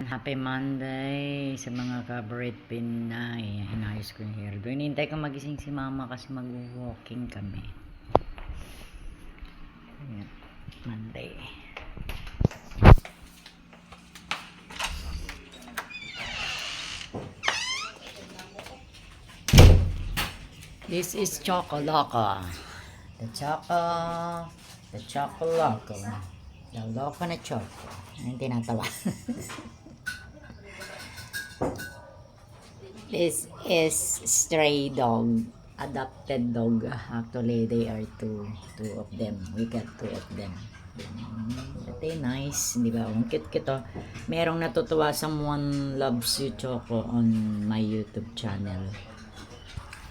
Happy Monday sa mga kabaret Pinay. Inayos ko yung hair. Doon hinintay ko magising si mama kasi mag-walking kami. Ayan. Monday. This is Chocoloko. The Chocoloko. The Loco na Choco. Anong tinatawa? This is stray dog, adopted dog. Actually, they are two of them. We got two of them. Ate, nice, di ba? Ang cute-cute oh. Merong natutuwa, someone loves you Choco on my YouTube channel.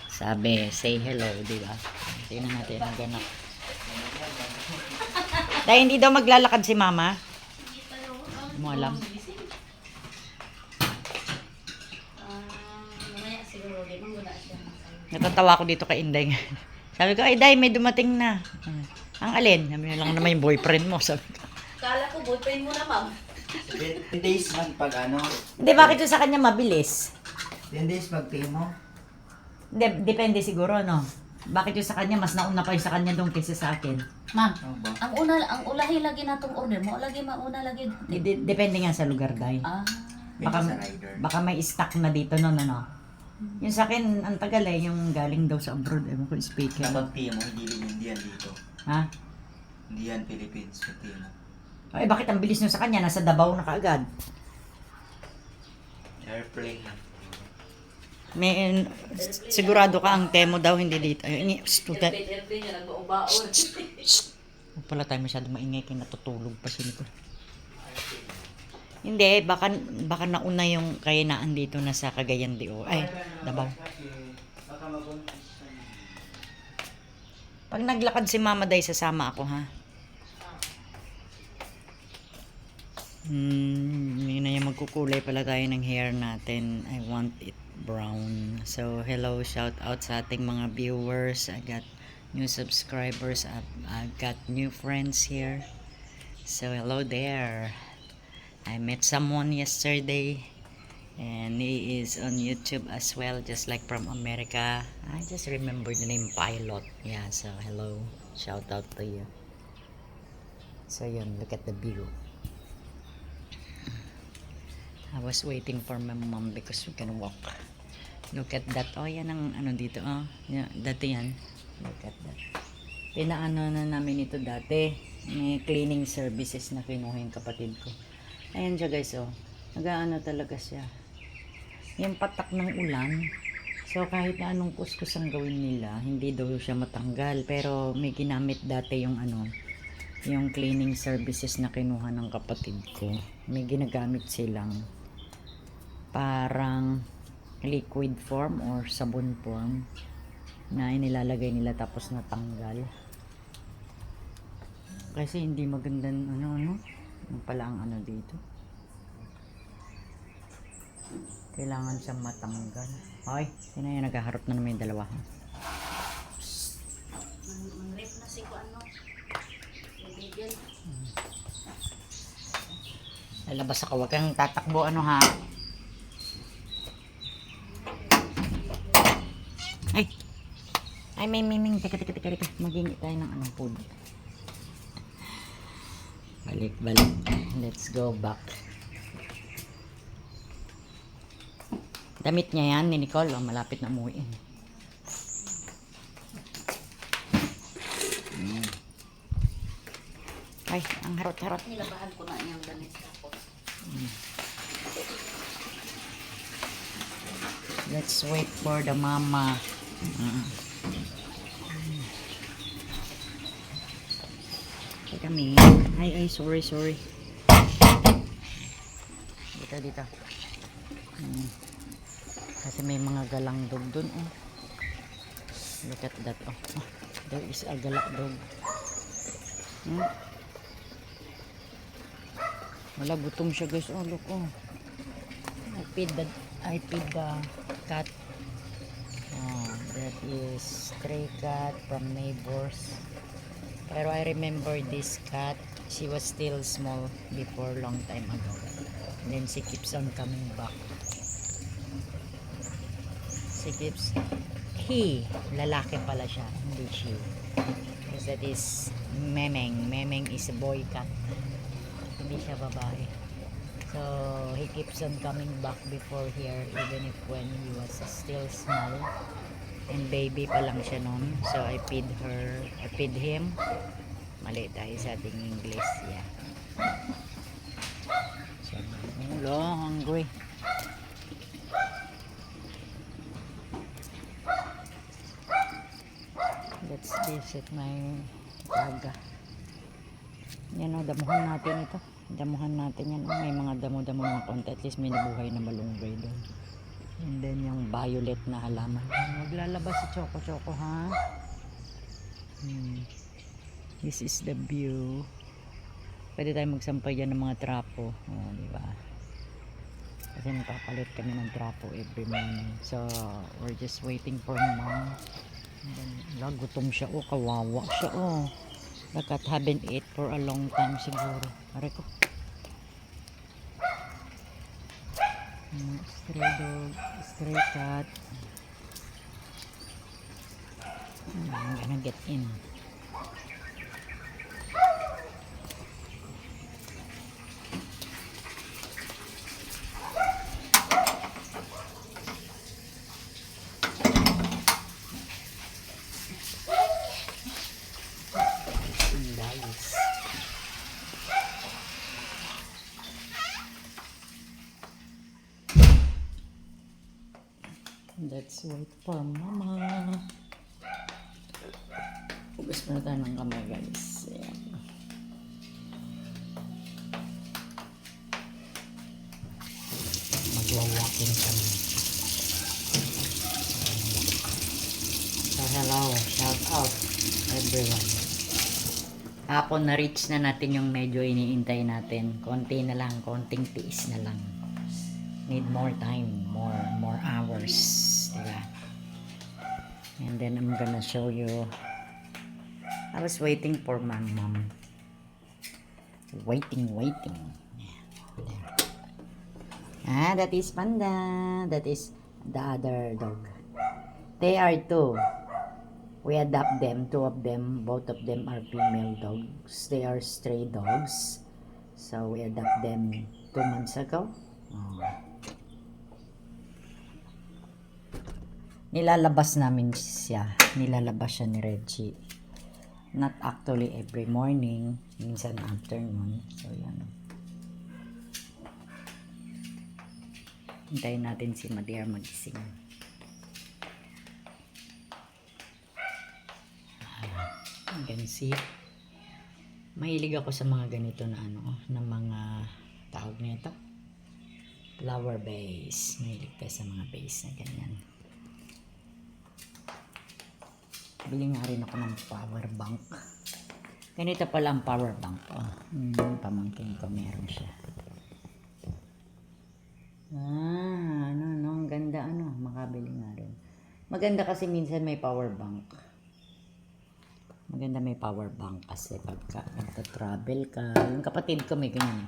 Sabi, say hello, di ba? Tingnan natin ang ganap. Dahil hindi daw maglalakad si mama. Hindi mo alam. Natatawa ko dito kay Inday. Sabi ko, ay Day, may dumating na. Ang alin? Sabi na lang naman yung boyfriend mo. Sabi ko. Kala ko boyfriend mo na, ma'am. 10 days man pag ano. Hindi, bakit yung sa kanya mabilis? 10 days pag mo. Depende siguro, no? Bakit yung sa kanya, mas nauna pa yung sa kanya doon kaysa sa akin? Ma'am, Ano ba? ang ulahi lagi natong order mo, lagi mauna lagi. Depende nga sa lugar, Day. Ah, Baka, Sa rider. baka may stock na dito noon, ano? Yung sa akin, ang tagal eh, yung galing daw sa abroad. Ewan ko, speaker. Kapag mo, hindi yan dito. Ha? Hindi yan Philippines. Pag mo. Ay, bakit ang bilis nyo sa kanya? Nasa Davao na kaagad. Airplane na. May, sigurado ka ang temo daw, hindi dito. Ay, student. airplane niya, nag-ubaon. Huwag pala tayo masyado maingay kaya natutulog pa si Nicole. Hindi, baka nauna yung kainaan dito na sa Cagayan de Oro. Ay, Davao. Pag naglakad si Mama Day, sasama ako, ha? Yun na yung magkukulay pala tayo ng hair natin. I want it brown. So, hello, shout out sa ating mga viewers. I got new subscribers. I've got new friends here. So, hello there. I met someone yesterday and he is on YouTube as well, just like from America. I just remember the name Pilot. Yeah, so hello. Shout out to you. So yun, look at the view. I was waiting for my mom because we can walk. Look at that. Oh, yan ang ano dito. Oh, yeah, dati yan. Look at that. Pinaano na namin ito dati. May cleaning services na kinuha yung kapatid ko. Ayan siya guys, oh. Nag-aano talaga siya. Yung patak ng ulan. So, kahit na anong kuskus ang gawin nila, hindi daw siya matanggal. Pero, may ginamit dati yung ano, yung cleaning services na kinuha ng kapatid ko. May ginagamit silang parang liquid form or sabon form na inilalagay nila tapos natanggal. Kasi hindi magandang ano. Yung pala ang ano dito. Kailangan siyang matanggal. Hoy, yun na yung naghaharap na naman yung dalawa. Mangrip na si ko ano. Bibigyan. Lalabas ako, huwag kang tatakbo ano ha. Ay, may miming. Teka. Magingi tayo ng anong food. Balik. Let's go back. Damit niya yan ni Nicole. Oh, malapit na umuwi. Ay, ang harot-harot. Nilabahan ko na yung damit tapos. Let's wait for the mama. Kami. Ay, sorry. Dito. Kasi may mga galang dog dun, oh. Look at that, oh. There is a galak dog. Wala, gutom siya, guys. Oh, look, oh. I feed the cat. Oh, that is stray cat from neighbors. Pero I remember this cat. She was still small before, long time ago. And then she keeps on coming back. Lalaki pala siya, hindi she. Because that is Memeng. Memeng is a boy cat. Hindi siya babae. So, he keeps on coming back before here even if when he was still small. And baby pa lang siya noon. So, I feed him. Mali tayo sa ating English. Yeah. So, hungry. Let's visit my taga. Yan o, damuhan natin ito. Damuhan natin yan. May mga damo-damo ng konti. At least may nabuhay na malunggay doon. And then yung violet na halaman. Maglalabas si Choco-Choco, ha? This is the view. Pwede tayo magsampay dyan ng mga trapo. Oh, diba? Kasi nagpapalit kami ng trapo every morning. So, we're just waiting for mom. Gutom siya, oh, kawawa siya, oh. Dapat haven't ate for a long time siguro. Aray ko. Stray dog, stray cat. I'm gonna get in. Let's wait for mama. Hugas muna tayo ng kamay, guys. Ayan. Magwa-walking kami. So hello, shout out everyone. Hapon na-reach na natin yung medyo iniintay natin. Konti na lang, konting tiis na lang. Need more time, more hours, diba? And then I'm gonna show you. I was waiting for my mom. Waiting. Yeah, that is Panda. That is the other dog. They are two. We adopt them, two of them. Both of them are female dogs. They are stray dogs. So we adopt them 2 months ago. Oh. Nilalabas siya ni Reggie. Not actually every morning, minsan afternoon. So yan. Hintayin natin si Madeira magising. You can see. Mahilig ako sa mga ganito na na mga tawag nito. Flower vase. Mahilig ka sa mga vase na ganyan. Bili nga rin ako ng power bank. Ganito pala ang power bank. Pamangkin ko meron siya. Ang ganda makabili nga rin. Maganda kasi minsan may power bank. Maganda may power bank kasi pagka nagta-travel ka, yung kapatid ko may ganyan.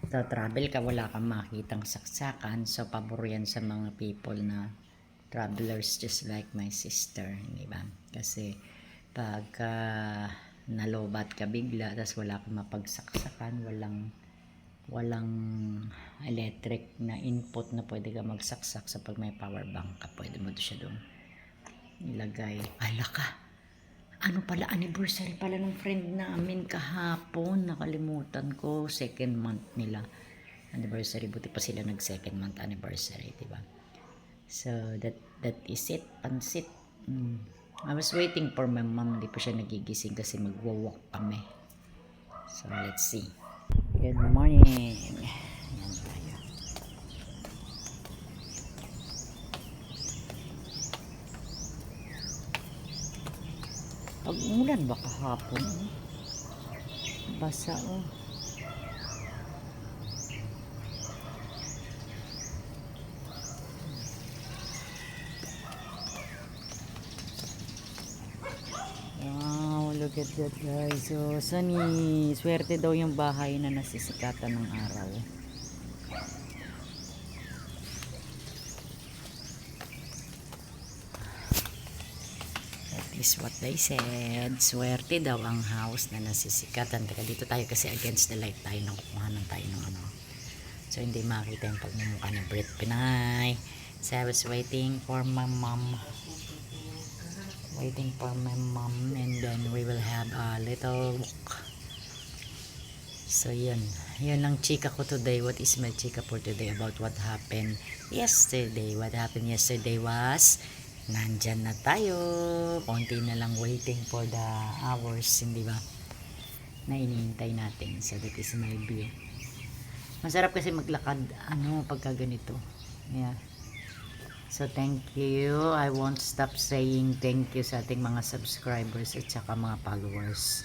Nagta-travel ka, wala kang makitang saksakan. So, pabor yan sa mga people na travelers just like my sister, di ba? Kasi pagka nalobat ka bigla, tapos wala kang mapagsaksakan, walang electric na input na pwede ka magsaksak. So pag may power bank ka, pwede mo siya doon ilagay. Ala ka, ano pala, anniversary pala ng friend namin kahapon, nakalimutan ko. 2nd month nila anniversary, buti pa sila nag 2nd month anniversary, di ba? So, that is it. Pansit. I was waiting for my mom. Hindi pa siya nagigising kasi magwa-walk kami. So, let's see. Good morning. Ayan tayo. Pag-umulan ba kahapon? Basa, oh. Look at that, guys. So, sunny. Swerte daw yung bahay na nasisikatan ng araw. That is what they said. Swerte daw ang house na nasisikatan. Teka, dito tayo kasi against the light tayo. Nakukuhanan tayo ng ano. So, hindi makita yung pagmumukha ng Brit Pinay. So, I was waiting for my mom. Waiting for my mom. And then, we will have a little walk. So, yun. Yun lang chika ko today. What is my chika for today about what happened yesterday? What happened yesterday was, nandyan na tayo. Konti na lang waiting for the hours, hindi ba? Na inihintay natin. So, that is my view. Masarap kasi maglakad, pagka ganito. Yeah. So, thank you. I won't stop saying thank you sa ating mga subscribers at saka mga followers.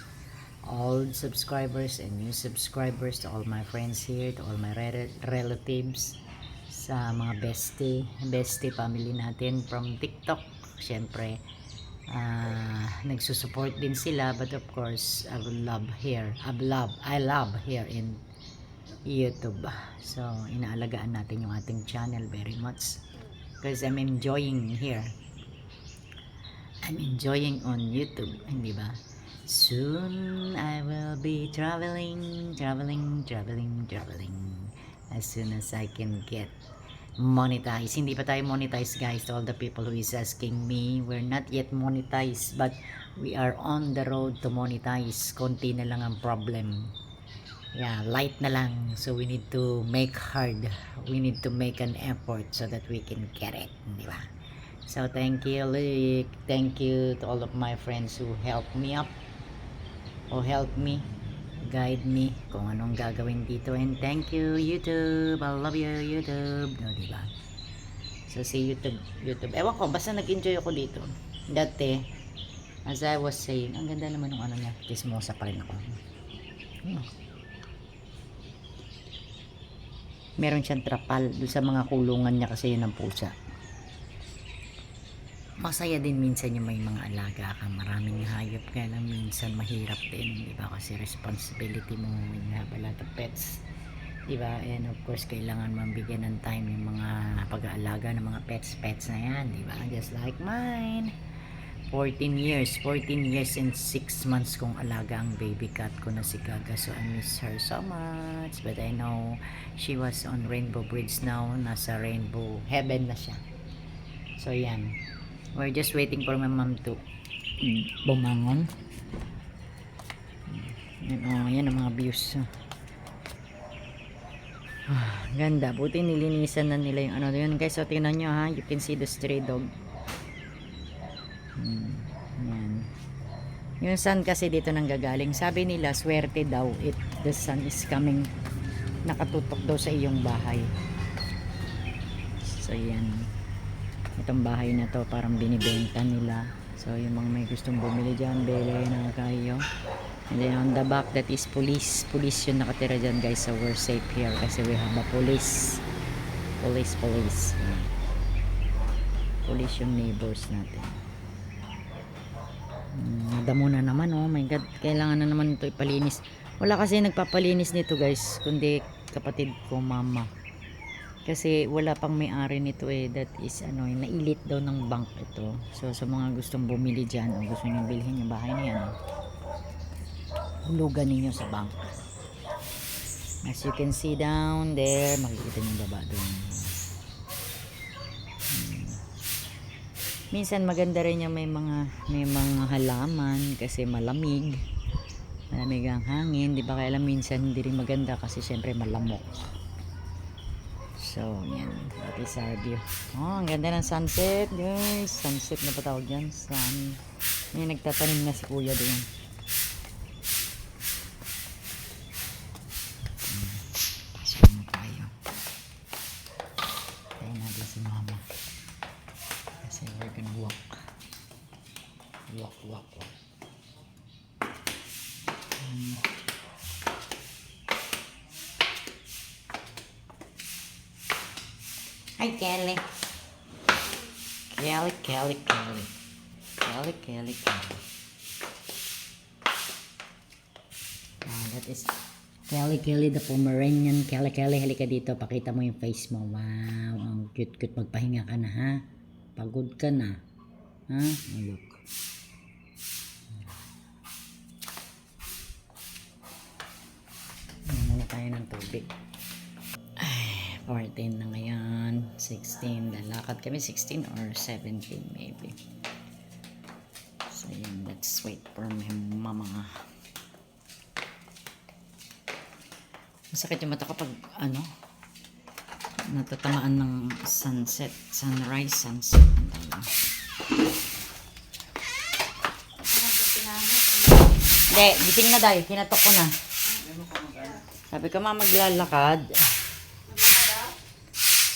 Old subscribers and new subscribers, to all my friends here, to all my relatives, sa mga bestie family natin from TikTok. Siyempre, nagsusupport din sila, but of course, I love here in YouTube. So, inaalagaan natin yung ating channel very much because I'm enjoying here. I'm enjoying on YouTube, hindi ba? Soon I will be traveling as soon as I can get monetized. Hindi pa tayo monetized, guys. To all the people who is asking me, we're not yet monetized, but we are on the road to monetize. Konti na lang ang problem. Yeah, light na lang. So we need to make hard. We need to make an effort so that we can get it, di ba? So thank you, Lick. Thank you to all of my friends who helped me up, o help me, guide me kung anong gagawin dito. And thank you, YouTube. I love you, YouTube. No, diba? So, si YouTube. Ewan ko, basta nag-enjoy ako dito. Dati, as I was saying, ang ganda naman ng ano niya. Chismosa pa rin ako. Meron siyang trapal doon sa mga kulungan niya kasi yun ang pusa. Masaya din minsan yung may mga alaga ka, maraming hayop, kaya lang minsan mahirap din, di ba? Kasi responsibility mo when you have a lot of pets, di ba? And of course, kailangan mabigyan ng time yung mga pag-aalaga ng mga pets na yan, di ba? Just like mine. 14 years and 6 months kong alaga ang baby cat ko na si Gaga, so I miss her so much, but I know she was on Rainbow Bridge now, nasa Rainbow Heaven na siya. So yan, we're just waiting for my mom to bumangon. Yan ang mga views. Ganda, buti nilinisan na nila yung ano yun, guys. So tingnan nyo ha, you can see the stray dog. Yan. Yung sun kasi dito nang gagaling, sabi nila swerte daw, the sun is coming, nakatutok daw sa iyong bahay. So yan, itong bahay na to parang binibenta nila. So yung mga may gustong bumili dyan, bili na kayo. And then on the back, that is police yung nakatira dyan, guys. So we're safe here kasi we have a police yung neighbors natin. Madamo na naman, oh my god, kailangan na naman ito ipalinis. Wala kasi nagpapalinis nito, guys, kundi kapatid ko, mama, kasi wala pang may-ari nito that is nailit daw ng bank ito. So sa mga gustong bumili dyan o gusto nyo bilhin yung bahay niyan, hulugan ninyo sa bank. As you can see down there, makikita nyo baba doon. Minsan maganda rin yung may mga halaman kasi malamig ang hangin, di ba? Kaya lang minsan hindi rin maganda kasi syempre malamok. So yan, that is our view. Ang ganda ng sunset, guys. Sunset na patawag dyan, sun. Yan, nagtatanim na si kuya doon. Pasok mo tayo. Tayo natin si mama. Kasi we're gonna walk. Hi, Kelly. Kelly. That is Kelly the Pomeranian. Kelly, halika dito. Pakita mo yung face mo. Wow, ang cute. Magpahinga ka na, ha? Pagod ka na. Ha? Oh, look. Muna tayo ng tubig. 14 na ngayon. 16. Lalakad kami 16 or 17 maybe. So yun, let's wait for my mama. Masakit yung mata kapag natatamaan ng sunset, sunrise, sunset. Hindi, gising na dahil. Kinatok ko na. Sabi ko, maglalakad.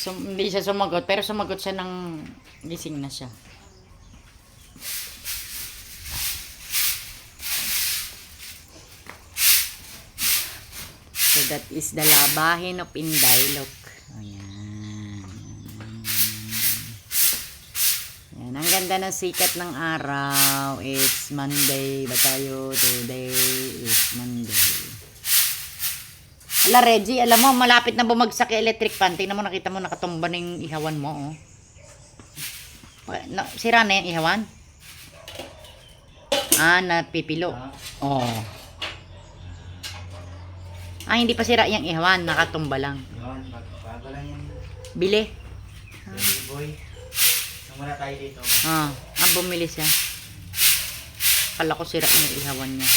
So, hindi siya sumagot, pero sumagot siya ng gising na siya. So, that is the labahin of Inday. Look. Ayan. Ayan. Ang ganda ng sikat ng araw. It's Monday ba tayo? Today is Monday. Ala, Reggie, alam mo, malapit na bumagsak yung electric fan. Tingnan mo, nakita mo, nakatumba na yung ihawan mo, oh. Sira na yung ihawan? Napipilo. Oh. Hindi pa sira yung ihawan, nakatumba lang. Yun, bago lang yan. Bili? Baby boy. Muna tayo dito. Bumili siya. Kala ko sira yung ihawan niya.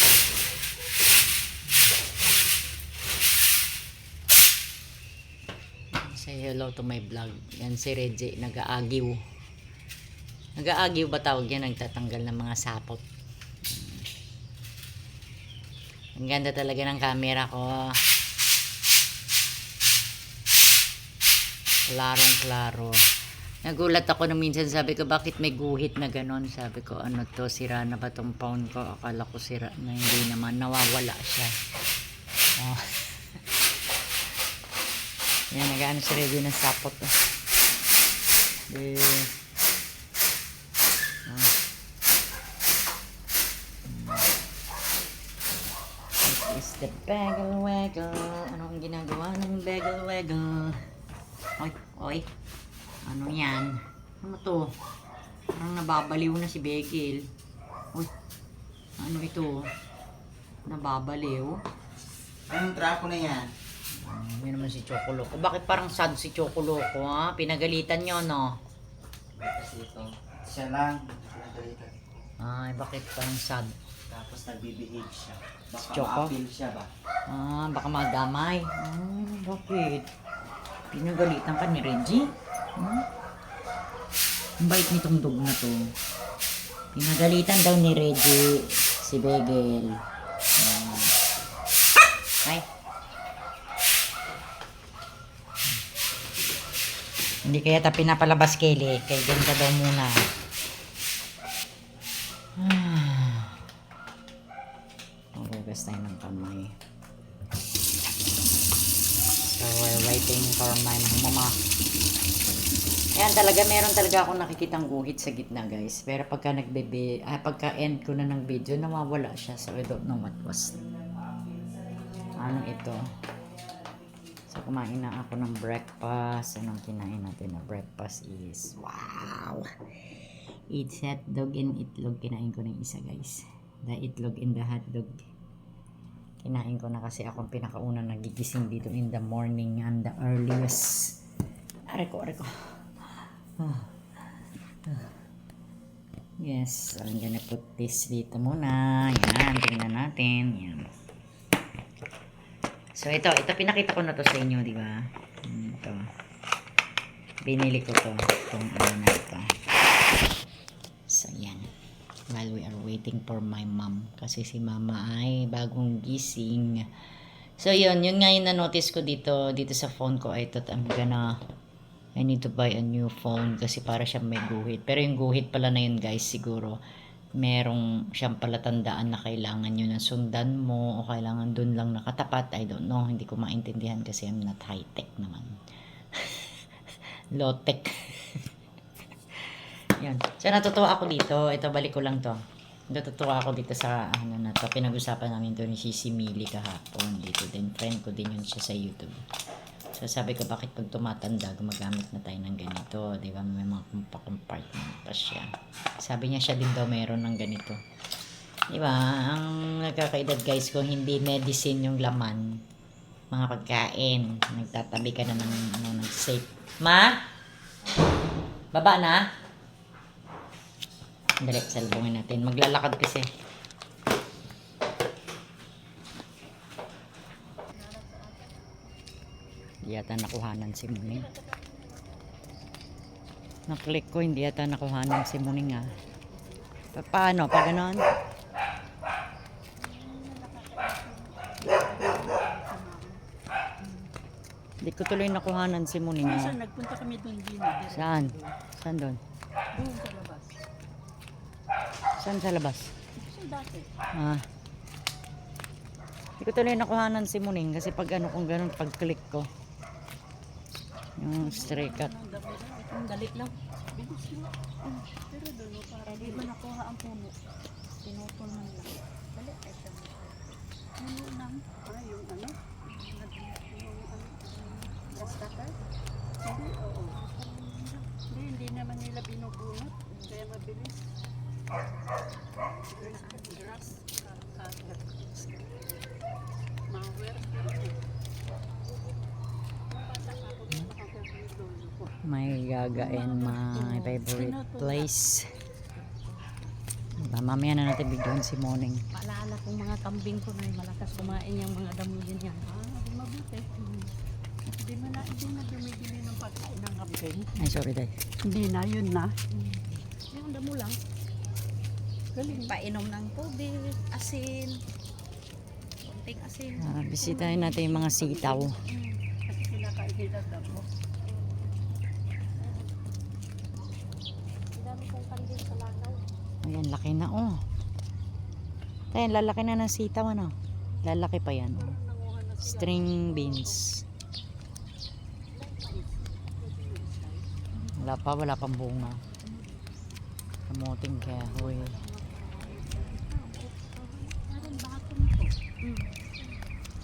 Say hello to my vlog. Yan si Reggie, nag-aagiw. Nag-aagiw ba tawag yan? Nagtatanggal ng mga sapot. Ang ganda talaga ng camera ko. Klarong klaro. Nagulat ako na minsan, sabi ko, bakit may guhit na ganon? Sabi ko, ano to, sira na ba tong phone ko? Akala ko sira na, hindi naman, nawawala siya. Oh. Yan, nag-ano si Reggie ng sapot. This is the bagel waggle. Ano ang ginagawa ng bagel waggle? Oy. Ano yan? Ano to? Parang nababaliw na si Begil. Uy. Ano ito? Nababaliw. Anong trapo na yan? Yan naman si Chocoloko. Bakit parang sad si Chocoloko, ha? Pinagalitan nyo, no? Kasi ito. Siya lang. Pinagalitan. Bakit parang sad? Tapos nagbibihig siya. Baka Choco? ma-appeal siya ba? Baka madamay. Bakit? Pinagalitan ka ni Reggie? Ang bait nitong dog na to. Pinagalitan daw ni Reggie si Begel. Ay. Hindi kaya ta pinapalabas Kelly. Kaya ganda daw muna. Magugas tayo ng kamay. So, we're waiting for my mama. Ayan talaga, meron talaga akong nakikitang guhit sa gitna, guys. Pero pagka pagka-end ko na ng video, nawawala siya. So, I don't know what was. Ano ito? So, kumain na ako ng breakfast. Anong kinain natin na breakfast is, wow! It's hotdog and itlog. Kinain ko ng isa, guys. The itlog and the hotdog. Kinain ko na kasi akong pinakauna nagigising dito in the morning and the earliest. Areko. Yes, I'm gonna put this dito muna. Yan, tingnan natin. Yan. So, ito pinakita ko na to sa inyo, di ba? Ito. Binili ko to. Itong ano na ito. So, yan. While we are waiting for my mom. Kasi si mama ay bagong gising. So, yun nga yung na-notice ko dito sa phone ko. I thought I need to buy a new phone kasi para siyang may guhit. Pero yung guhit pala na yun, guys, siguro merong siyang palatandaan na kailangan yun na sundan mo o kailangan dun lang nakatapat. I don't know. Hindi ko maintindihan kasi I'm not high-tech naman. Low-tech. Yan. So, natutuwa ako dito. Ito, balik ko lang to. Natutuwa ako dito sa ano na to. Pinag-usapan namin to ni Sisi Mili kahapon. Dito din. Friend ko din yun siya sa YouTube. So sabi ko bakit pag tumatanda gumagamit na tayo ng ganito. Di ba? May mga compartment pa siya. Sabi niya siya din daw meron ng ganito. Di ba? Ang nagkakaedad guys kung hindi medicine yung laman. Mga pagkain. Nagtatabi ka na ng ano, ng safe. Ma? Baba na? Dali, salbungin natin. Maglalakad kasi. Hindi yata nakuhanan si Muning. Naklik ko, hindi yata nakuhanan si Muning ah. Paano? Pag ganon? Hindi ko tuloy nakuhanan si Muning ah. Minsan nagpunta kami doon din. Saan? Saan doon? Doon sa labas. Saan sa labas? Kasi dati. Ah. Hindi ko tuloy nakuhanan si Muning kasi pag ano kung ganun, pag click ko. Yung stray cut. Ang dali lang. Bilis lang. Pero doon, para di man nakuha ang puno. Pinutol man lang. Dali ay siya. Puno lang. Yung ano? Yung ano? Grass cutter? Hindi, oo. Hindi naman nila binubunot. Kaya mabilis. Grass cutter. Mower. My gaga and my favorite place. Mamaya na natin bigyan si Muning. Maalala kong mga kambing ko na malakas kumain yung mga damo din yan. Di mabuti. Hindi na dumigili ng pagkain ng kambing. Ay, sorry day. Hindi na, yun na. Yung damo lang. Galing. Painom ng tubig, asin. Konting asin. Bisitahin natin yung mga sitaw. Kasi kinakain nila damo. Dami kong kambing sa langaw. Ayan, laki na oh. Tayo, lalaki na ng sitaw ano. Lalaki pa yan. String beans. Wala pang bunga. Kamuting kahoy. Parang bakong to.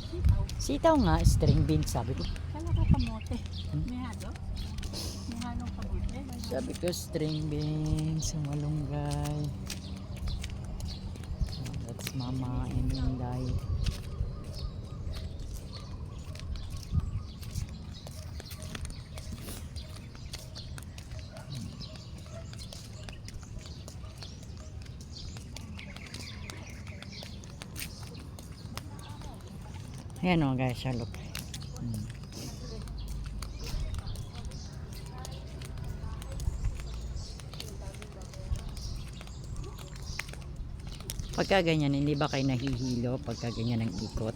Sitaw. Sitaw nga, string beans sabi ko. Kala ko kamote. May halo? May halong kamote? Sabi ko string beans, malunggay. That's Mama and Inday. Ayan o guys, look. Pagka ganyan, hindi ba kayo nahihilo pagka ganyan ang ikot?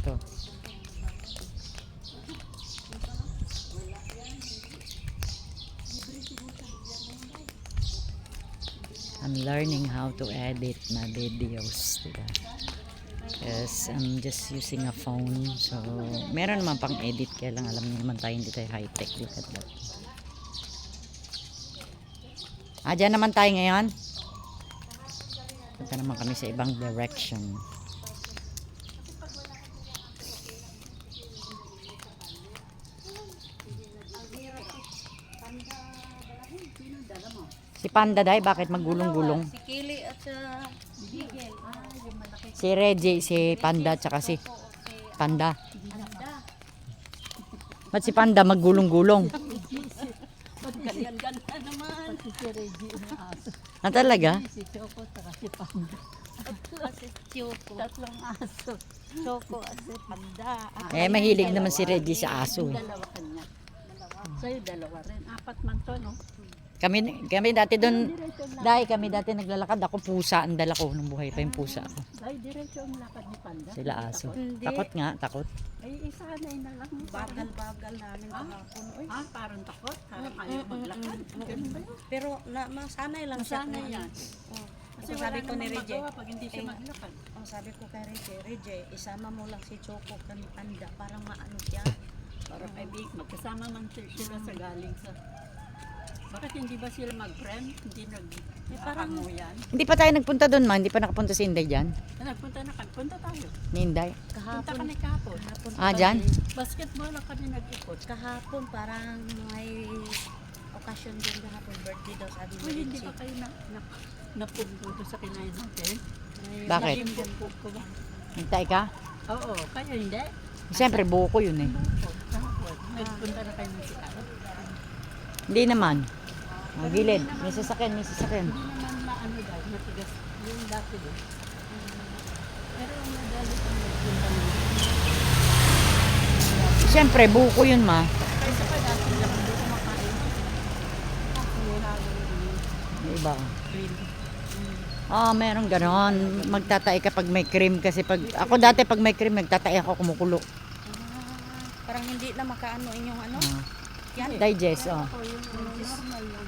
Ito. I'm learning how to edit na videos, diba? Yes, I'm just using a phone. So, meron naman pang edit, kaya lang alam niyo naman tayo hindi tayo high-tech. Look at that. Dyan naman tayo ngayon. Punta naman kami sa ibang direction. Si Panda day, bakit magulong-gulong? Si Kili at sa Bigel. Yung malaki. Si Reggie, si Panda, tsaka si Panda. Ganda. Ba't si Panda magulong-gulong? Ganda naman. Pati si Reggie na aso. Ah, talaga? Si Choco at si Panda. Kasi Choco. Tatlong aso. Choco at si Panda. Mahilig naman si Reggie sa aso. Dalawa kanya. Sa'yo dalawa rin. Apat man to, no? Kami dati doon, kami dati naglalakad. Ako pusa, ang dala ko nung buhay pa yung pusa ako. Dahil diretso ang lakad ni Panda. Sila aso. Hindi. Takot nga, takot. Ay, isanay na lang. Bagal-bagal namin kahapon. Parang takot. Parang ayaw maglakad. Ganun ba yun? Pero masanay lang siya. Masanay yan. Kasi Kasi sabi ko ni Reggie, magawa pag hindi siya maglakad. sabi ko kay Reggie, isama mo lang si Choco kami Panda, parang maano siya. Para kaibigan, magkasama man sila sa galing sa... Bakit hindi ba sila mag-friend? Hindi parang- nag-amuyan? Hindi pa tayo nagpunta doon, ma. Hindi pa nakapunta si Inday dyan. Nagpunta na kami. Punta tayo. Ni Inday. Punta Kahapon. kami kahapon. Ah, dyan? Basketball lang kami nag-ikot. Kahapon parang may okasyon din kahapon. Birthday daw sabi ni Uy, hindi Richie. ba kayo napupunto sa kinain natin? Bakit? Naging buko ko ba? Hintay ka? Oo, kayo hindi. Siyempre, buko yun eh. Buko, kahapon. Nagpunta na kayo ng sikaro. Hindi naman. Gilid. May sasakyan, may sasakyan. Hindi naman maano dahil matigas yung dati doon. Pero ang nadali ko nagpunta na. Siyempre, buko yun, ma. Kaysa pa dati lang doon kumakain. Wala Yung iba. cream. Ah, meron ganon. Magtatay ka pag may cream kasi pag ako dati pag may cream nagtatay ako kumukulo. Parang hindi na makaano inyong ano. Ah, Yan. digest, oh. Ako yung normal lang.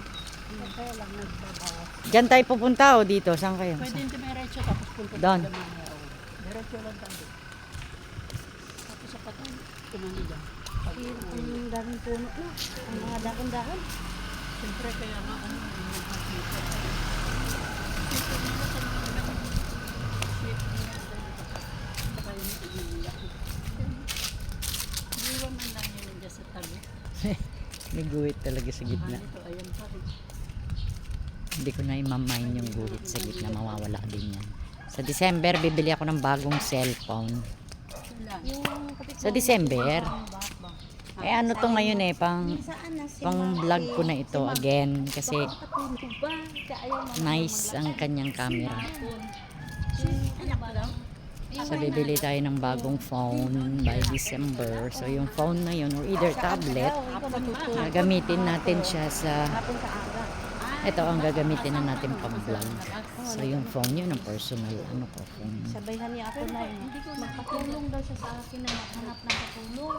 Kaya lang nagbabawas. Diyan tayo pupunta o dito? Saan kayo? Pwede hindi diretso tapos punta Doon. sa Damaya. Diretso lang tayo. Tapos sa patay, tumali dyan. Pag Ang daming puno na. Ang mga dahon-dahon. siyempre kaya nga ano, yung nakikita. Siyempre nila sa mga naman sweet nila saka yung iiyak. Iwan man lang yun nandiyan sa tabi. May guhit talaga sa gitna. Ito, ayan pa rin. Hindi ko na imamain yung guhit sa gitna. Mawawala din yan. Sa December, bibili ako ng bagong cellphone. Wala. Yung kapit Sa December. Eh ano to ngayon eh, saan na si pang vlog ko na ito again. Kasi Patulog ba? Kaya nice ang kanyang camera. Anak ko daw. So bibili tayo ng bagong phone by December. So yung phone na yun or either tablet, gagamitin natin siya sa hapon sa aga. ito ang gagamitin na natin pang vlog. So yung phone yun ang personal ano ko phone. Sabayhan niya ako na magpatulong daw siya sa akin na maghanap ng katulong.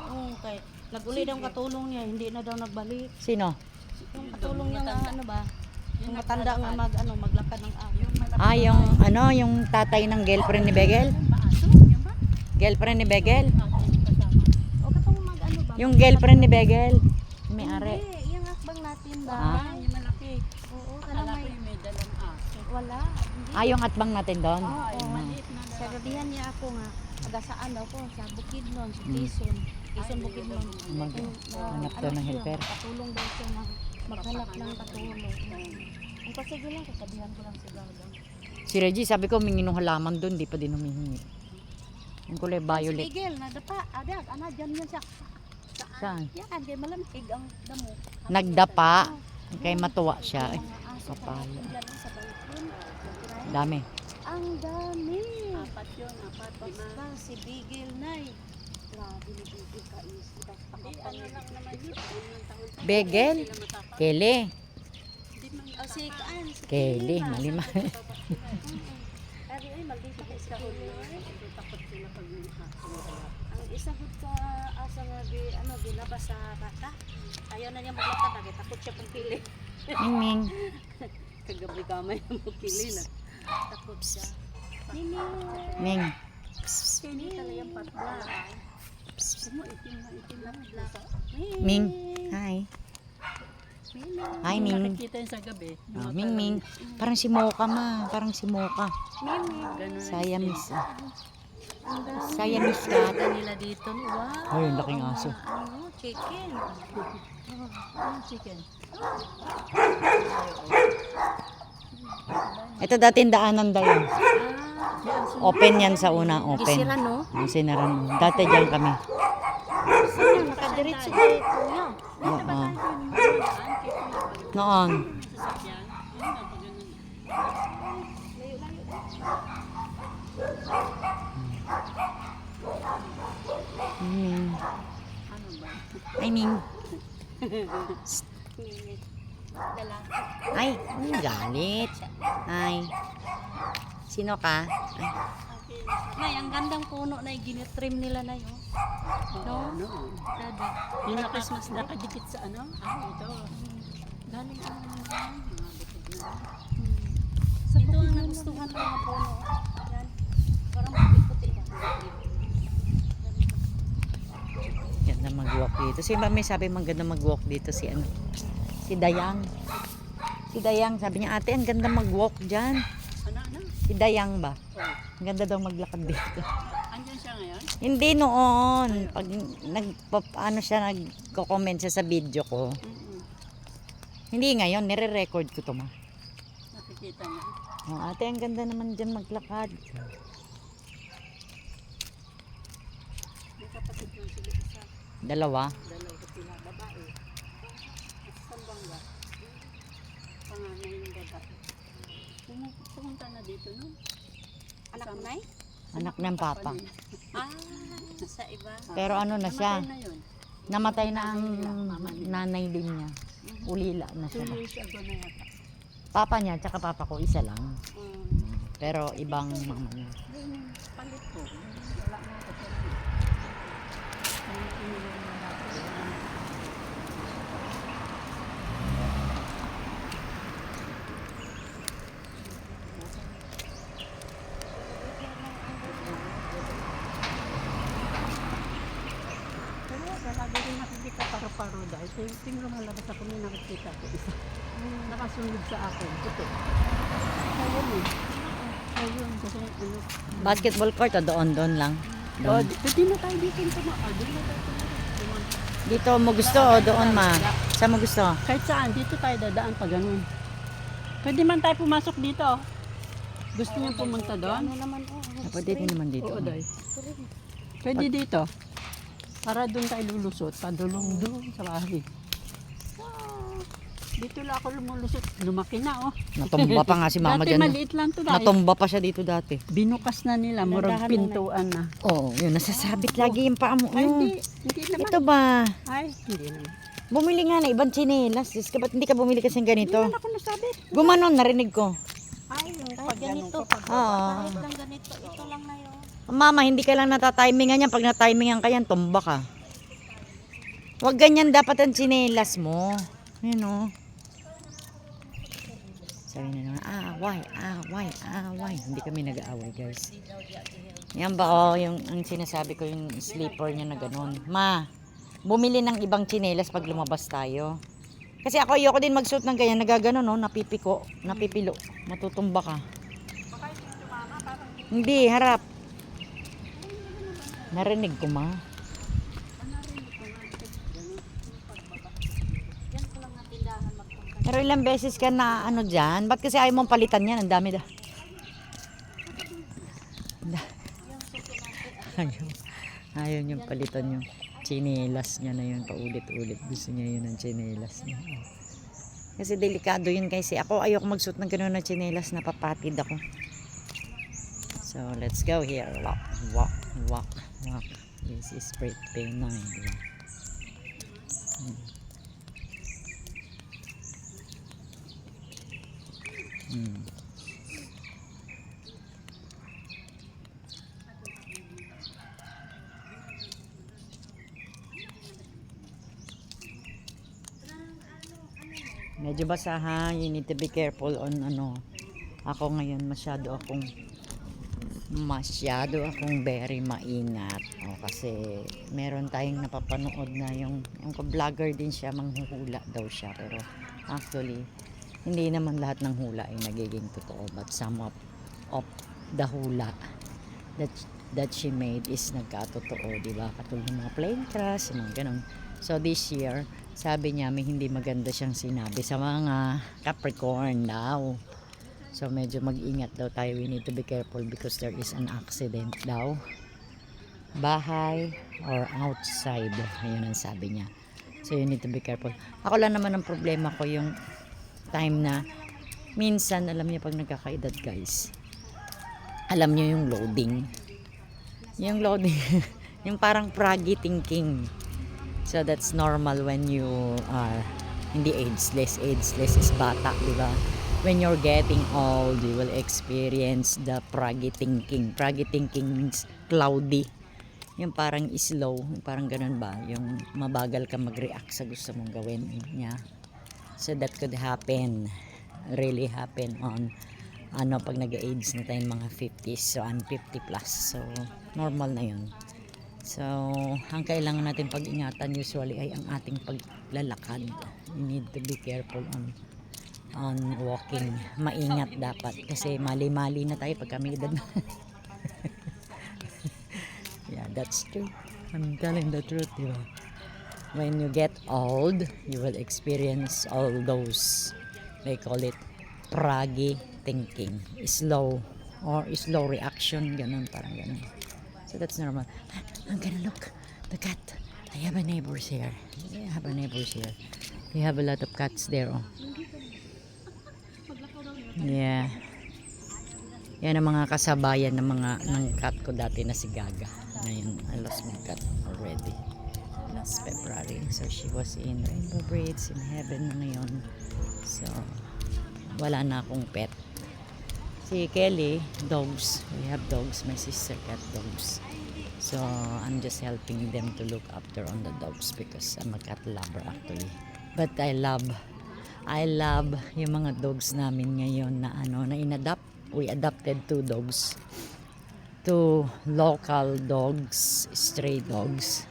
Oo, kay nag-uli daw ang katulong niya, hindi na daw nagbalik. Sino? Yung katulong niya nga ano ba? Yung matanda nga maglakad ng araw. Ah, yung ano, yung tatay ng girlfriend ni Begel? Maaso, yung ba? Girlfriend ni Begel? Kasama. O katong mag-ano ba? Yung girlfriend ni Begel? May ari. Hindi, yung akbang natin ba? Ah. Yung malaki. Oo, Akala kana ko may yung may dalang aso. wala. Hindi. Ah, yung atbang natin doon? Oo. Maliit na Sa gabihan niya ako nga, taga-saan daw ko, sa Bukidnon, sa Mm. Quezon. Quezon, Bukidnon. Maghanap daw ng helper. Katulong daw siya na maghanap ng katulong. Ang kasi lang, kasabihan ko lang si Gaga. Si Reggie, sabi ko, humingi ng halaman doon, di pa din humihingi. Yung kulay violet. Miguel, nadapa, adag, dyan yan siya. Saan? Yan, kaya malamig ang damo. Nagdapa. Kaya matuwa siya. Ay, Mga aso, kapal. kapag sa balkon. dami. Ang dami. Apat yun, apat, lima. Basta si Bigel Nay. Grabe ni Bigel ka is. Hindi, ano lang naman yun. Unang taon pa. Begel? Sila matapang. Kelly. Hindi man O si Kaan, si Kelly, Kelly. malima. Ari, ay, maldita ka isa ko. Takot sila pag Ang isa ko ka asa nga ginabas sa bata. Ayaw na niya maglakad, takot siya pang pili. Ming. Kagabi kamay na magpili na. Takot siya. Nini. Ming. Hindi talagang patla. Mo itim na blasa. Ming. Hi. Hi, Ming. Nakikita yun sa gabi. Ah, Ming Ming. Parang si Mocha ma. Parang si Mocha. Ganun. Siamese. Siamese cat. Nila dito. Wow. Ay, ang laking aso. Ano, chicken. Ano chicken? Ito dati daanan daw yun. Open yan sa una, open. Gisira, no? Ang sinaran. Dati dyan kami. Saan nakadiretso kay Kuya? Oo. Noon. Sasakyan. Yun nga, pag ganun. Ming. Ano ba? Ay, Ming. Dala. Ay, galit. Ay. Sino ka? Ay. Nay, ang gandang puno na ginitrim nila na yun. No? Ano? Dada. Yung nakadikit sa ano? Ah, ito. Galing ano naman. Mga bukid na. Ito ang nagustuhan ng mga puno. Yan. Parang puti-puti. Ganda dito. Si Mami sabi maganda mag-walk dito si ano. Si Dayang. Si Dayang sabi niya, ate, ang ganda mag-walk diyan. Ano? Si Dayang ba? Oh. Ang ganda daw maglakad dito. Andyan siya ngayon? Hindi noon. Pag ano siya, nagko-comment siya sa video ko. Hindi ngayon, nire-record ko to ma. Nakikita niya. Oh, ate, ang ganda naman dyan maglakad. May kapatid yung sila isa. Dalawa. Dalawa sila, babae. At isang bangga. Panganay yung babae. Pumunta na dito, no? Anak mo, Nay? Anak ng papa. Ah, sa iba. Pero ano na siya, Namatay na yun. namatay na ang nanay din niya. Ulila na 2 siya. years ago na yata. Papa niya, tsaka papa ko, isa lang. Um, Pero ibang mama niya. Yung palit ko, wala na ako sa rin. Yung iniwan na natin. Pero lagi rin nakikita paro-paro dahil tingin lumalabas ako may nakikita ko isa. Nakasunod sa akin. Ito. Ayun eh. Ayun kasi ano. Basketball court o doon lang? Oh, Doon. pwede na tayo dito yung tumaan. Doon na tayo tumaan. Dito mo gusto o doon ma? Saan mo gusto? Kahit saan, dito tayo dadaan pa ganun. Pwede man tayo pumasok dito. Gusto niyo pumunta doon? Ano naman, oh. Pwede din naman dito. Oo, Doy. Pwede dito. Para doon tayo lulusot. Padulong doon sa bahay. Ah, dito lang ako lumulusot. Lumaki na, oh. Natumba pa nga si mama Dati dyan. maliit lang to dahil. Natumba pa siya dito dati. Binukas na nila, murag Nandahan pintuan na. Oo, yun. Nasasabit lagi yung paa mo. Ay, Yun. hindi naman. Ito ba? Ay, hindi naman. Bumili nga na ibang tsinelas. Sis, ba't hindi ka bumili kasi ganito? Hindi naman ako nasabit. Gumanon, narinig ko. Ay, yung Kahit ganito. Oo. Kahit lang ganito. Ito lang na yun. Mama, hindi ka lang natatimingan yan. Pag natimingan ka yan, tumba ka. Huwag ganyan dapat ang tsinelas mo. Yun o. Sabi na naman, away. Hindi kami nag-aaway, guys. Yan ba yung ang sinasabi ko yung sleeper niya na ganun. Ma, bumili ng ibang tsinelas pag lumabas tayo. Kasi ako ayoko din magsuot ng ganyan, nagagano no, napipiko, napipilo, matutumba ka. Hindi, harap. Narinig ko ma. Yan ko lang ang tindahan magpunta. Pero ilang beses ka na ano dyan, ba't kasi ayaw mong palitan yan, ang dami da. Ayaw niyong palitan yung tsinelas niya na yun, paulit-ulit. Gusto niya yun ang tsinelas niya. Kasi delikado yun kasi ako ayoko magsuot ng gano'n na tsinelas, napapatid ako. So let's go here. Walk. This is birthday 9. Diba? Medyo basahan, you need to be careful on ano. Ako ngayon masyado akong very maingat. O, kasi meron tayong napapanood na yung vlogger din siya, manghuhula daw siya. Pero actually, hindi naman lahat ng hula ay nagiging totoo. But some of the hula that she made is nagkatotoo, diba? Katulad ng mga plane crash, mga ganun. So this year, sabi niya may hindi maganda siyang sinabi sa mga Capricorn daw. So medyo mag-ingat daw tayo. We need to be careful because there is an accident daw. Bahay or outside. Ayun ang sabi niya. So you need to be careful. Ako lang naman ang problema ko yung time na minsan, alam niyo pag nagkakaedad guys, alam niyo yung loading. Yung loading. Yung parang froggy thinking. So that's normal when you are hindi ageless. Ageless is bata, di ba? When you're getting old, you will experience the froggy thinking. Froggy thinking means cloudy. Yung parang slow, yung parang ganun ba? Yung mabagal ka mag-react sa gusto mong gawin niya. So that could happen, really happen on pag nag-age na tayo mga 50s. So I'm 50 plus. So normal na yun. So, ang kailangan natin pag-ingatan usually ay ang ating paglalakad. You need to be careful on walking. Maingat dapat kasi mali-mali na tayo pag kami edad na. Yeah, that's true. I'm telling the truth, diba? When you get old, you will experience all those, they call it praggy thinking, slow reaction, ganun, parang ganun. So that's normal. I'm gonna look the cat. I have a neighbors here. I have a neighbors here. We have a lot of cats there. Oh. Yeah. Yan ang mga kasabayan ng cat ko dati na si Gaga. Ngayon, I lost my cat already. Last February. So she was in Rainbow Bridge in heaven na ngayon. So wala na akong pet. Si Kelly, dogs. We have dogs. My sister got dogs. So, I'm just helping them to look after on the dogs because I'm a cat lover actually. But I love yung mga dogs namin ngayon na na-inadopt. We adopted 2 dogs. 2 local dogs, stray dogs.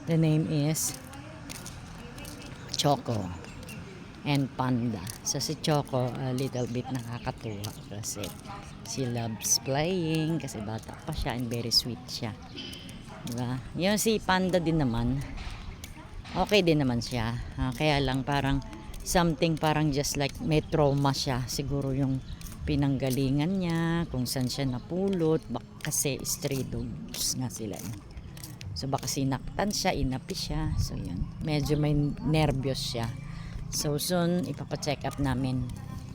The name is Choco and Panda. So si Choco a little bit nakakatuwa kasi she loves playing kasi bata pa siya and very sweet siya. Diba? Yung si Panda din naman okay din naman siya. Kaya lang parang something parang just like may trauma siya. Siguro yung pinanggalingan niya, kung saan siya napulot, kasi stray dogs nga sila. So baka sinaktan siya, inapi siya. So yun, medyo may nervyos siya. So soon, ipapacheck up namin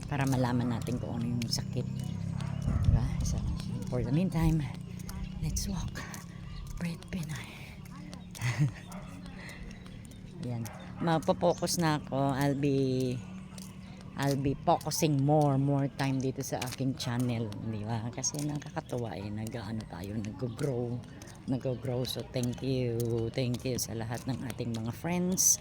para malaman natin kung ano yung sakit. Diba? So for the meantime, let's walk. Breathe Pinay. Yan. Magpo-focus na ako. I'll be focusing more time dito sa aking channel, di ba? Kasi nakakatuwa nag-ano tayo, nag-grow. So thank you sa lahat ng ating mga friends,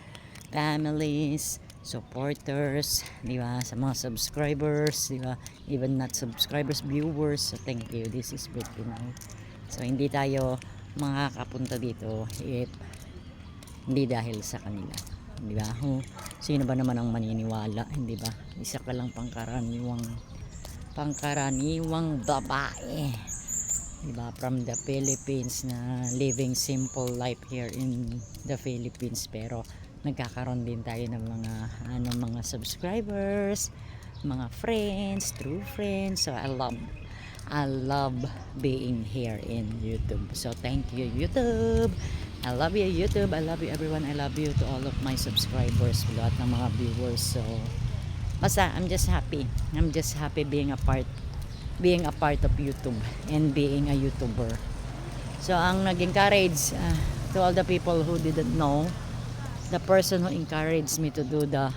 families, supporters, di ba? Sa mga subscribers, di ba? Even not subscribers, viewers. So thank you. This is Breathe Pinay. So hindi tayo makakapunta dito if hindi dahil sa kanila. Di ba? Sino ba naman ang maniniwala, hindi ba? Isa ka lang pangkaraniwang babae. Di ba? From the Philippines na living simple life here in the Philippines, pero nagkakaroon din tayo ng mga subscribers, mga friends, true friends. So I love being here in YouTube. So thank you, YouTube. I love you, YouTube. I love you, everyone. I love you to all of my subscribers, lahat ng mga viewers. So basta I'm just happy being a part of YouTube and being a YouTuber. So ang nag-encourage to all the people who didn't know, the person who encouraged me to do the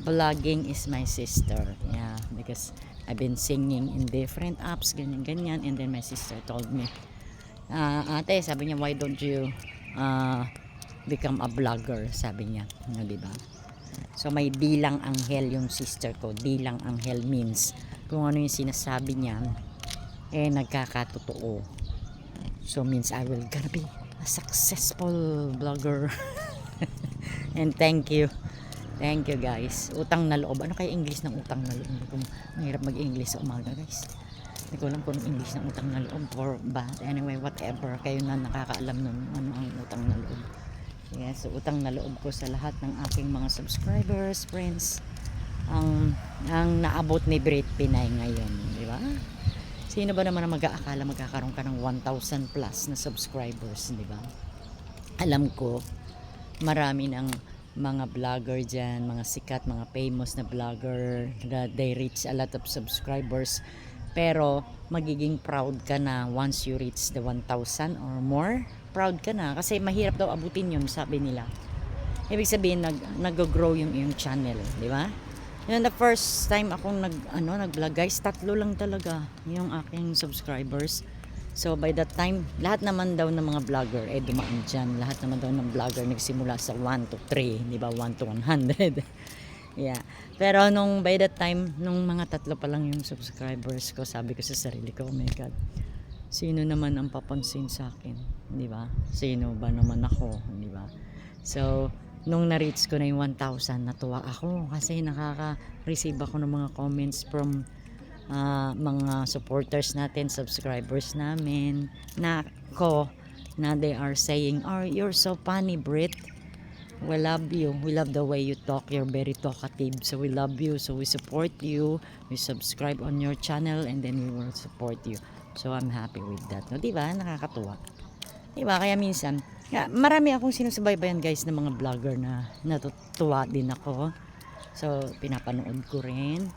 vlogging is my sister. Yeah, because I've been singing in different apps, ganyan, and then my sister told me, ate, sabi niya, why don't you become a vlogger, sabi niya, diba? So may dilang anghel yung sister ko. Dilang anghel means kung ano yung sinasabi niya nagkakatotoo. So means I will gonna be a successful vlogger. And thank you guys. Utang na loob. Ano kaya English ng utang na loob? Kung mahirap mag-English sa umaga guys. Hindi ko alam kung English ng utang na loob or ba. Anyway, whatever. Kayo na nakakaalam nun ano ang utang na loob. Yeah, so utang na loob ko sa lahat ng aking mga subscribers, friends. Ang naabot ni Breathe Pinay ngayon, di ba? Sino ba naman ang mag-aakala magkakaroon ka ng 1,000 plus na subscribers, di ba? Alam ko, marami ng mga vlogger dyan, mga sikat, mga famous na vlogger, that they reach a lot of subscribers. Pero magiging proud ka na once you reach the 1,000 or more. Proud ka na kasi mahirap daw abutin yun, sabi nila. Ibig sabihin nag-grow yung iyong channel, di ba? Yun, the first time akong nag-vlog guys, 3 lang talaga yung aking subscribers. So by that time, lahat naman daw ng mga vlogger dumaan dyan. Lahat naman daw ng vlogger nagsimula sa 1 to 3, di ba? 1 to 100. Yeah. Pero by that time, nung mga 3 pa lang yung subscribers ko, sabi ko sa sarili ko, oh my God, sino naman ang papansin sa akin, di ba? Sino ba naman ako, di ba? So, nung na-reach ko na yung 1,000, natuwa ako kasi nakaka-receive ako ng mga comments from mga supporters natin, subscribers namin, na they are saying, "Oh, you're so funny, Brit. We love you. We love the way you talk. You're very talkative. So we love you. So we support you. We subscribe on your channel and then we will support you." So I'm happy with that. No, 'di ba? Nakakatuwa. 'Di ba? Kaya minsan, marami akong sinusubaybayan guys ng mga vlogger na natutuwa din ako. So pinapanood ko rin.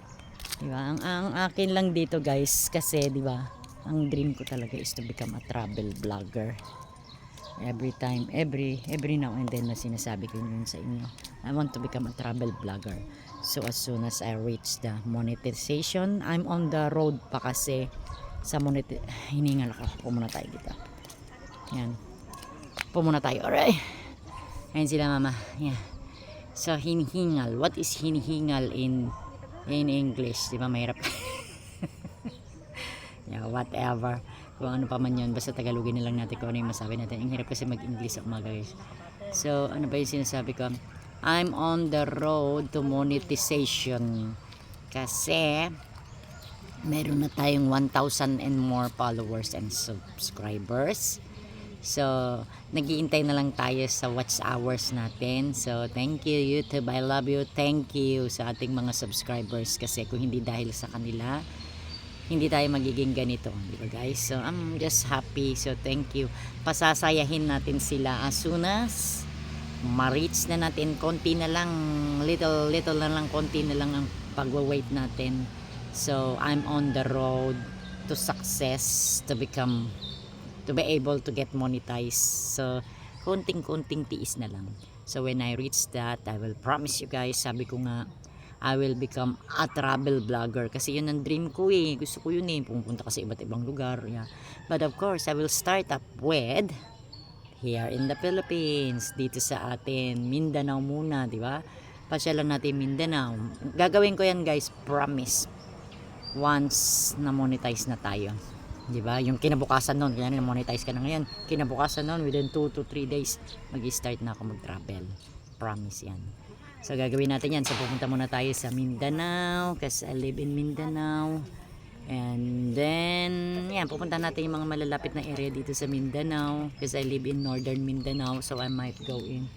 'Di ba? Ang akin lang dito guys kasi 'di ba? Ang dream ko talaga is to become a travel vlogger. Every time, every now and then na sinasabi ko yun sa inyo. I want to become a travel vlogger. So as soon as I reach the monetization, I'm on the road pa kasi sa hiningal ako. Pumuna tayo dito. Yan. Pumuna tayo. Alright. Ayan sila mama. Yeah. So hinihingal. What is hinihingal in English? Di ba mahirap? Yeah, whatever. Kung ano pa man yun, basta Tagalogin na lang natin kung ano yung masabi natin. Ang hirap kasi mag-English sa umaga guys. So, ano ba yung sinasabi ko? I'm on the road to monetization. Kasi, meron na tayong 1,000 and more followers and subscribers. So, nag-iintay na lang tayo sa watch hours natin. So, thank you YouTube. I love you. Thank you sa ating mga subscribers. Kasi kung hindi dahil sa kanila, hindi tayo magiging ganito, di ba guys? So I'm just happy, so thank you. Pasasayahin natin sila as soon as ma-reach na natin, konti na lang, little na lang, konti na lang ang pagwa-wait natin. So I'm on the road to success, to be able to get monetized. So konting tiis na lang. So when I reach that, I will promise you guys, sabi ko nga, I will become a travel vlogger kasi yun ang dream ko eh. Gusto ko yun eh, pumunta kasi iba't ibang lugar. Yeah. But of course, I will start up with here in the Philippines, dito sa atin, Mindanao muna, di ba? Pasyalan natin Mindanao. Gagawin ko yan guys, promise. Once na monetize na tayo. Di ba? Yung kinabukasan noon, kaya na monetize ka na ngayon. Kinabukasan noon, within 2 to 3 days, mag-start na ako mag-travel. Promise yan. So gagawin natin yan. So pupunta muna tayo sa Mindanao kasi I live in Mindanao. And then, yan, pupunta natin yung mga malalapit na area dito sa Mindanao kasi I live in northern Mindanao. So I might go in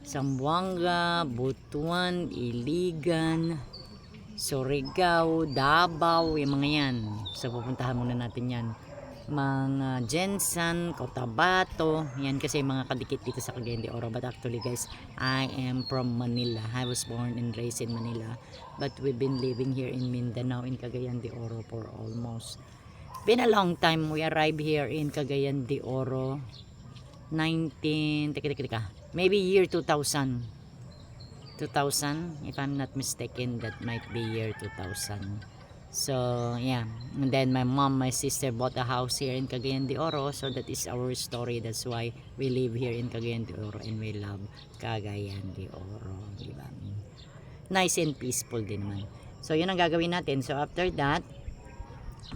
Zamboanga, Butuan, Iligan, Surigao, Davao, yung mga yan. So pupuntahan muna natin yan. Mga Jensan, Cotabato, yan kasi mga kadikit dito sa Cagayan de Oro. But actually guys, I am from Manila. I was born and raised in Manila, but we've been living here in Mindanao in Cagayan de Oro for almost been a long time. We arrived here in Cagayan de Oro maybe year 2000 if I'm not mistaken. That might be year 2000. So yeah, and then my sister bought a house here in Cagayan de Oro. So that is our story. That's why we live here in Cagayan de Oro and we love Cagayan de Oro, diba? Nice and peaceful din naman. So yun ang gagawin natin. So after that,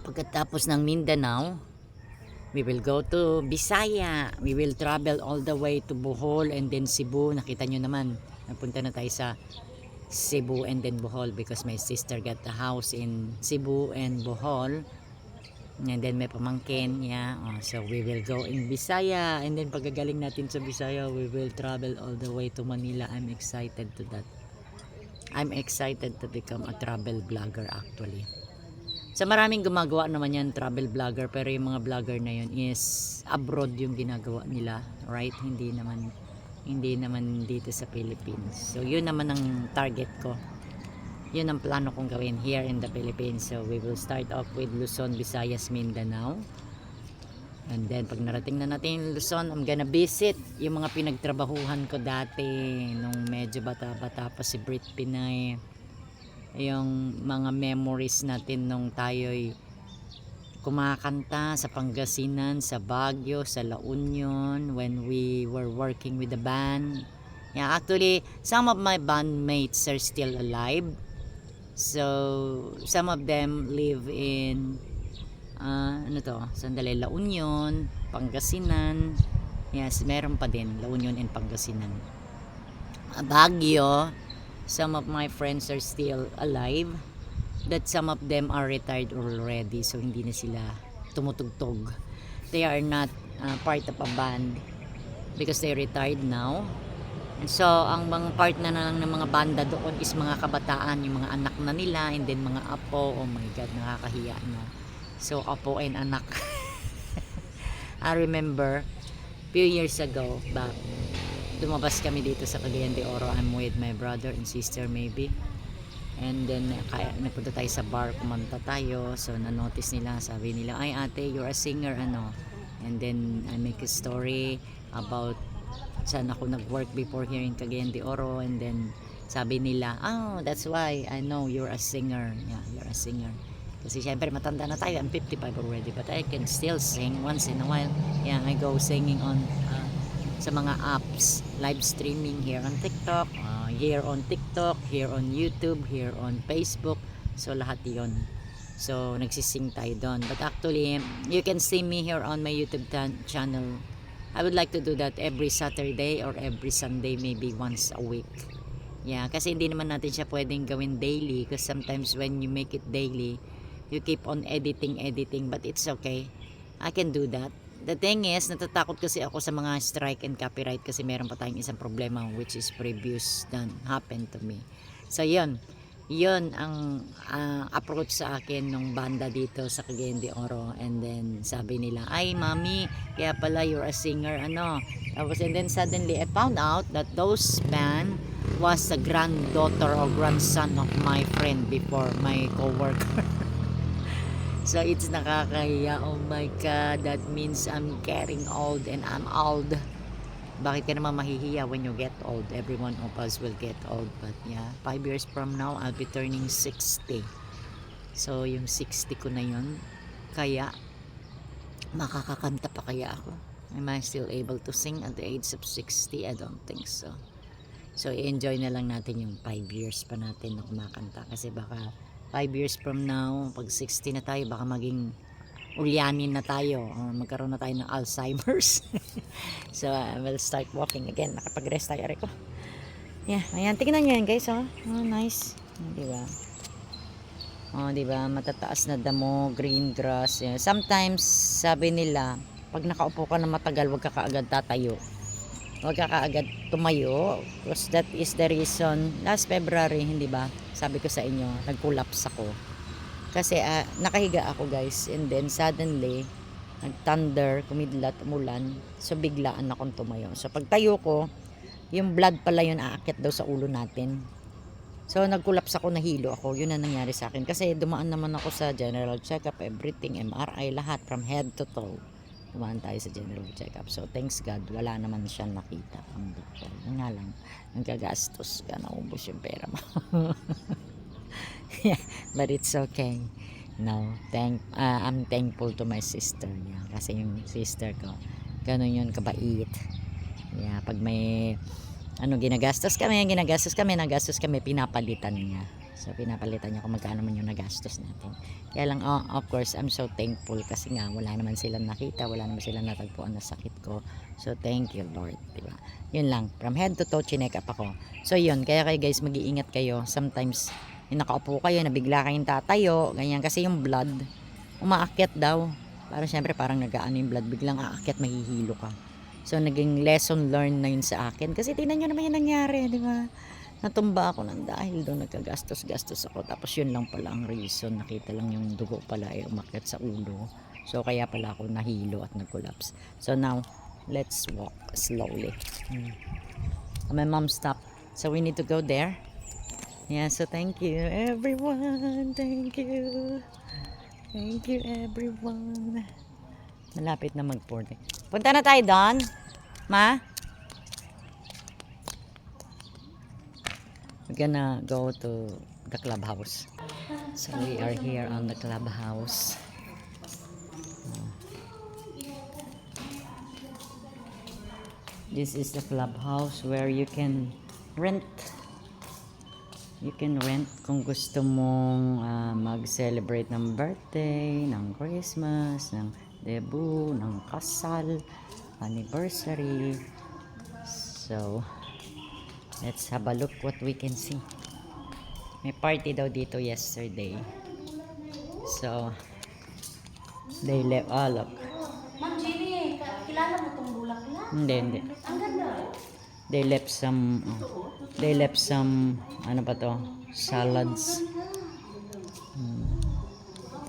pagkatapos ng Mindanao, we will go to Bisaya. We will travel all the way to Bohol and then Cebu. Nakita nyo naman, napunta na tayo sa Cebu and then Bohol because my sister got a house in Cebu and Bohol, and then may pamangkin, yeah. So we will go in Bisaya, and then pagkagaling natin sa Bisaya, we will travel all the way to Manila. I'm excited to that. I'm excited to become a travel vlogger actually. So maraming gumagawa naman yan, travel vlogger, pero yung mga vlogger na yun is abroad yung ginagawa nila, right? Hindi naman dito sa Philippines. So yun naman ang target ko. Yun ang plano kong gawin here in the Philippines. So we will start off with Luzon, Visayas, Mindanao. And then pag narating na natin Luzon, I'm gonna visit yung mga pinagtrabahuhan ko dati nung medyo bata-bata pa si Brit Pinay. Yung mga memories natin nung tayo'y kumakanta sa Pangasinan, sa Baguio, sa La Union, when we were working with the band. Yeah, actually, some of my bandmates are still alive. So, some of them live in ano to, sandali, La Union, Pangasinan. Yes, meron pa din, La Union and Pangasinan. Baguio, some of my friends are still alive, but some of them are retired already, so hindi na sila tumutugtog. They are not part of a band because they retired now. And so, ang mga part na lang ng mga banda doon is mga kabataan, yung mga anak na nila, and then mga apo. Oh my God, nakakahiya na. So, apo and anak. I remember, few years ago, back, lumabas kami dito sa Cagayan de Oro. I'm with my brother and sister maybe. And then, napunta tayo sa bar, kumanta tayo. So, na-notice nila, sabi nila, ay ate, you're a singer, ano. And then, I make a story about saan ako nag-work before here in Cagayan de Oro. And then, sabi nila, oh, that's why I know you're a singer. Yeah, you're a singer. Kasi syempre matanda na tayo, I'm 55 already, but I can still sing once in a while. Yeah, I go singing on sa mga apps, live streaming here on TikTok, here on TikTok, here on YouTube, here on Facebook. So lahat 'yon. So nagsising tayo doon. But actually, you can see me here on my YouTube channel. I would like to do that every Saturday or every Sunday, maybe once a week. Yeah, kasi hindi naman natin siya pwedeng gawin daily, because sometimes when you make it daily, you keep on editing, but it's okay. I can do that. The thing is, natatakot kasi ako sa mga strike and copyright kasi meron pa tayong isang problema which is previous done happened to me. So yun ang approach sa akin nung banda dito sa Cagayan de Oro. And then sabi nila, ay mami, kaya pala you're a singer, ano. And then suddenly I found out that those band was the granddaughter or grandson of my friend before, my co-worker. So it's nakakahiya. Oh my God, that means I'm getting old and I'm old. Bakit ka naman mahihiya when you get old? Everyone of us will get old. But yeah, 5 years from now, I'll be turning 60. So yung 60 ko na yun, kaya makakakanta pa kaya ako? Am I still able to sing at the age of 60? I don't think so. So enjoy na lang natin yung 5 years pa natin na kumakanta. Kasi baka 5 years from now, pag 60 na tayo, baka maging ulyanin na tayo. Magkaroon na tayo ng Alzheimer's. So, I will start walking again. Nakapag-rest tayo ko. Yeah, ayan. Tingnan nyo yan, guys. Oh, nice. Diba? Oh, diba? Matataas na damo, green grass. Yeah. Sometimes, sabi nila, pag nakaupo ka na matagal, huwag ka kaagad tatayo. Huwag ka kaagad tumayo. Because that is the reason. Last February, hindi ba? Sabi ko sa inyo, nag-collapse ako. Kasi nakahiga ako, guys. And then suddenly, nag-thunder, kumidlat, umulan. So biglaan akong tumayo. So pagtayo ko, yung blood pala yun aakyat daw sa ulo natin. So nag-collapse ako, nahilo ako. Yun ang nangyari sa akin. Kasi dumaan naman ako sa general check-up, everything, MRI, lahat, from head to toe. Dumaan tayo sa general check-up. So thanks God, wala naman siyang nakita ang doktor. Yun nga lang, nagkagastos ka, naubos yung pera mo. Yeah, but it's okay. No, I'm thankful to my sister. Yeah, kasi yung sister ko, ganun yun, kabait. Yeah, pag may nagastos kami, pinapalitan niya. So pinapalitan niya kung magkano man yung nagastos natin. Kaya lang, of course, I'm so thankful kasi nga wala naman silang nakita, wala naman silang natagpuan na sakit ko. So thank you Lord, diba? Yun lang, from head to toe chinek up ako. So yun, kaya kayo guys, mag-iingat kayo. Sometimes yung nakaupo kayo, nabigla kayong tatayo, ganyan, kasi yung blood umaakyat daw. Parang nagaano yung blood, biglang aakyat, mahihilo ka. So naging lesson learned na yun sa akin. Kasi tingnan nyo naman yung nangyari, di ba? Natumba ako ng dahil doon, nagkagastos-gastos ako. Tapos yun lang pala ang reason. Nakita lang yung dugo pala umakyat sa ulo. So kaya pala ako nahilo at nag-collapse. So now, let's walk slowly. My mom stopped. So we need to go there. Yeah, so thank you everyone. Thank you. Thank you everyone. Malapit na mag-40. Punta na tayo doon. Ma? We're gonna go to the clubhouse. So we are here on the clubhouse. This is the clubhouse where you can rent You can rent kung gusto mong mag-celebrate ng birthday, ng Christmas, ng debut, ng kasal, anniversary. So, let's have a look what we can see. May party daw dito yesterday. So, they left. Ah, look. Ma'am Jenny, kilala mo tong bulaklak? Hindi. Ang ganda. They left some, ano pa to? Salads.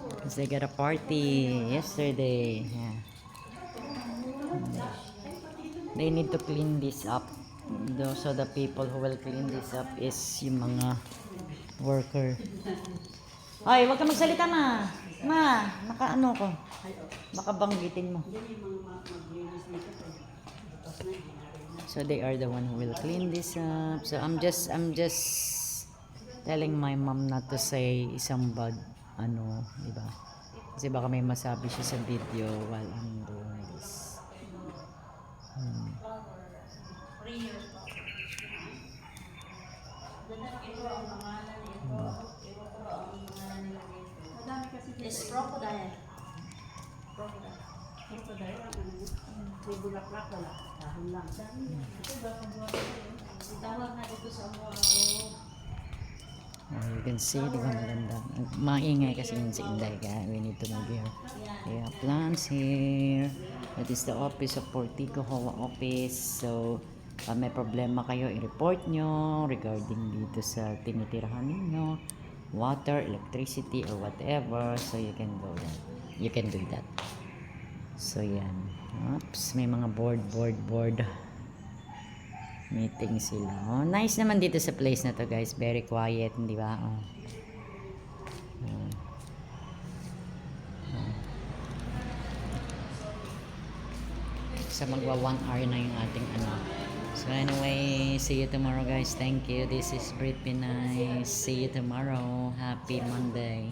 Because they got a party yesterday. Yeah. They need to clean this up. So the people who will clean this up is yung mga worker. Ay, wag ka magsalita, ma. Ma, nakaano ko. Baka banggitin mo. So they are the one who will clean this up. So I'm just telling my mom not to say isang bad ano, di ba? Kasi baka may masabi siya sa video while I'm doing this. It's crocodile. May bulaklak wala. Dahon lang. Tawag na dito sa mga You can see, di ba maganda? Maingay kasi yun sa Inday, kaya we need to move here. Yeah, plants here. That is the office of Portico Hoa office. So, may problema kayo, i-report nyo regarding dito sa tinitirahan ninyo, water, electricity, or whatever. So, you can go there. You can do that. So, yan. Oops, may mga board. Meeting sila. Oh, nice naman dito sa place na to, guys. Very quiet, di ba? Oh. So, magwa 1 hour na yung ating ano. So, anyway, see you tomorrow, guys. Thank you. This is Brit Pinay. See you tomorrow. Happy Monday.